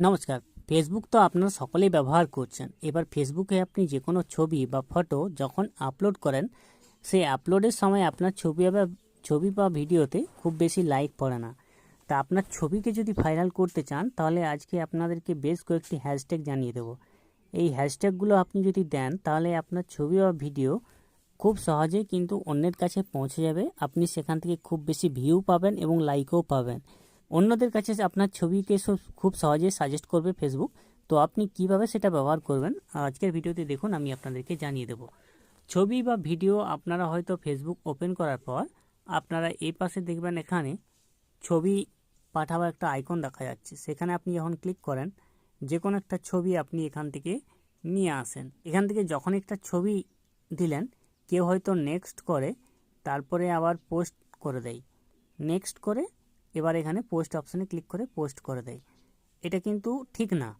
নমস্কার। ফেসবুক তো আপনারা সকলেই ব্যবহার করছেন। এবার ফেসবুকে আপনি যে কোনো ছবি বা ফটো যখন আপলোড করেন, সেই আপলোডের সময় আপনার ছবি বা ভিডিওতে খুব বেশি লাইক পড়ে না। তা আপনার ছবিকে যদি ভাইরাল করতে চান, তাহলে আজকে আপনাদেরকে বেশ কয়েকটি হ্যাশট্যাগ জানিয়ে দেবো। এই হ্যাশট্যাগুলো আপনি যদি দেন, তাহলে আপনার ছবি বা ভিডিও খুব সহজেই কিন্তু অন্যের কাছে পৌঁছে যাবে। আপনি সেখান থেকে খুব বেশি ভিউ পাবেন এবং লাইকও পাবেন। অন্যদের কাছে আপনার ছবিকে খুব সহজে সাজেস্ট করবে ফেসবুক। তো আপনি কিভাবে সেটা ব্যবহার করবেন আজকের ভিডিওতে দেখুন, আমি আপনাদেরকে জানিয়ে দেব। ছবি বা ভিডিও আপনারা হয়তো ফেসবুক ওপেন করার পর আপনারা এই পাশে দেখবেন, এখানে ছবি পাঠাবার একটা আইকন দেখা যাচ্ছে। সেখানে আপনি যখন ক্লিক করেন, যে কোনো একটা ছবি আপনি এখান থেকে নিয়ে আসেন। এখান থেকে যখন একটা ছবি দিলেন, কেউ হয়তো নেক্সট করে, তারপরে আবার পোস্ট করে দেয়। নেক্সট করে এবার এখানে পোস্ট অপশানে ক্লিক করে পোস্ট করে দেয়। এটা কিন্তু ঠিক না।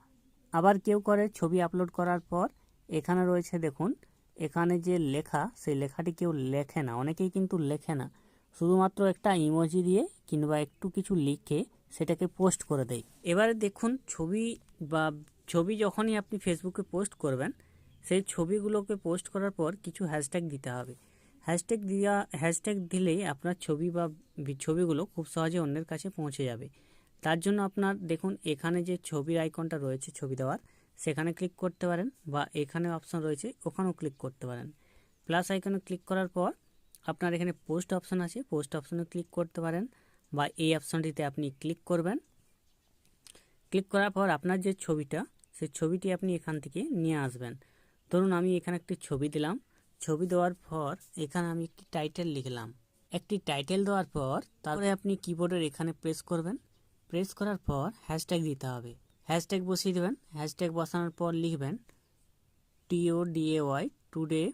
আবার কেউ করে ছবি আপলোড করার পর এখানে রয়েছে দেখুন, এখানে যে লেখা, সেই লেখাটি কেউ লেখে না। অনেকেই কিন্তু লেখে না, শুধুমাত্র একটা ইমোজি দিয়ে কিংবা একটু কিছু লিখে সেটাকে পোস্ট করে দেয়। এবারে দেখুন, ছবি যখনই আপনি ফেসবুকে পোস্ট করবেন, সেই ছবিগুলোকে পোস্ট করার পর কিছু হ্যাশট্যাগ দিতে হবে। হ্যাশট্যাগ দিলেই আপনার ছবি বা ছবিগুলো খুব সহজে অন্যের কাছে পৌঁছে যাবে। তার জন্য আপনার দেখুন, এখানে যে ছবির আইকনটা রয়েছে ছবি দেওয়ার, সেখানে ক্লিক করতে পারেন, বা এখানে অপশন রয়েছে ওখানেও ক্লিক করতে পারেন। প্লাস আইকনে ক্লিক করার পর আপনার এখানে পোস্ট অপশন আছে, পোস্ট অপশনে ক্লিক করতে পারেন, বা এই অপশনটিতে আপনি ক্লিক করবেন। ক্লিক করার পর আপনার যে ছবিটা, সেই ছবিটি আপনি এখান থেকে নিয়ে আসবেন। ধরুন আমি এখানে একটি ছবি দিলাম। ছবি দেওয়ার পর এখানে আমি একটি টাইটেল লিখলাম। একটি টাইটেল দেওয়ার পর তারপরে আপনি কিবোর্ডের এখানে প্রেস করবেন। প্রেস করার পর হ্যাশট্যাগ দিতে হবে। হ্যাশট্যাগ বসিয়ে দেবেন। হ্যাশট্যাগ বসানোর পর লিখবেন TODAY, টুডে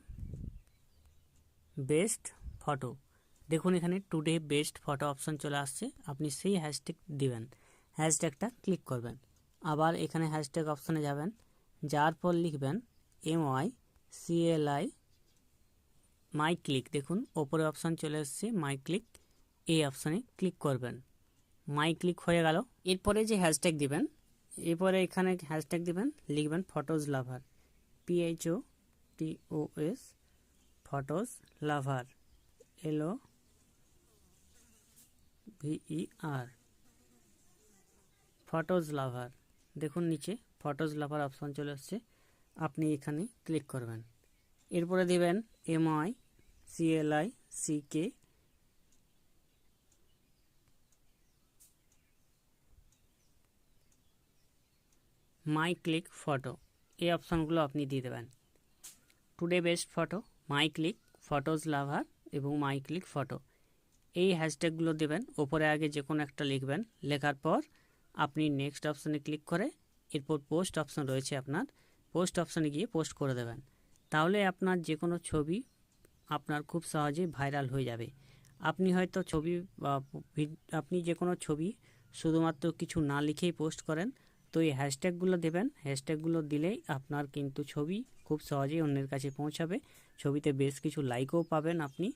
বেস্ট ফটো। দেখুন এখানে টুডে বেস্ট ফটো অপশন চলে আসছে। আপনি সেই হ্যাশট্যাগ দিবেন, হ্যাশট্যাগটা ক্লিক করবেন। আবার এখানে হ্যাশট্যাগ অপশানে যাবেন, যার পর লিখবেন MYCLI, মাই ক্লিক। দেখুন ওপরে অপশান চলে এসছে মাই ক্লিক, এই অপশানে ক্লিক করবেন। মাই ক্লিক হয়ে গেল। এরপরে যে হ্যাশট্যাগ দিবেন, এরপরে এখানে হ্যাশট্যাগ দিবেন, লিখবেন ফটোজ লাভার, PHOTOS, ফটোজ লাভার, LOVER, ফটোজ লাভার। দেখুন নিচে ফটোজ লাভার অপশন চলে আসছে, আপনি এখানে ক্লিক করবেন। এরপরে দিবেন MYCLICK, মাই ক্লিক ফটো। এই অপশানগুলো আপনি দিয়ে দেবেন। টুডে বেস্ট ফটো, মাই ক্লিক, ফটোজ লাভার এবং মাই ক্লিক ফটো, এই হ্যাশট্যাগুলো দেবেন। ওপরে আগে যে কোনো একটা লিখবেন। লেখার পর আপনি নেক্সট অপশানে ক্লিক করে এরপর পোস্ট অপশান রয়েছে, আপনার পোস্ট অপশানে গিয়ে পোস্ট করে দেবেন। তাহলে আপনার যে কোনো ছবি আপনার খুব সহজেই ভাইরাল হয়ে যাবে। আপনি হয়তো আপনি যে কোনো ছবি শুধুমাত্র কিছু না লিখেই পোস্ট করেন, তো এই হ্যাশট্যাগুলো দেবেন। হ্যাশট্যাগুলো দিলেই আপনার কিন্তু ছবি খুব সহজেই অন্যের কাছে পৌঁছাবে। ছবিতে বেশ কিছু লাইকও পাবেন আপনি।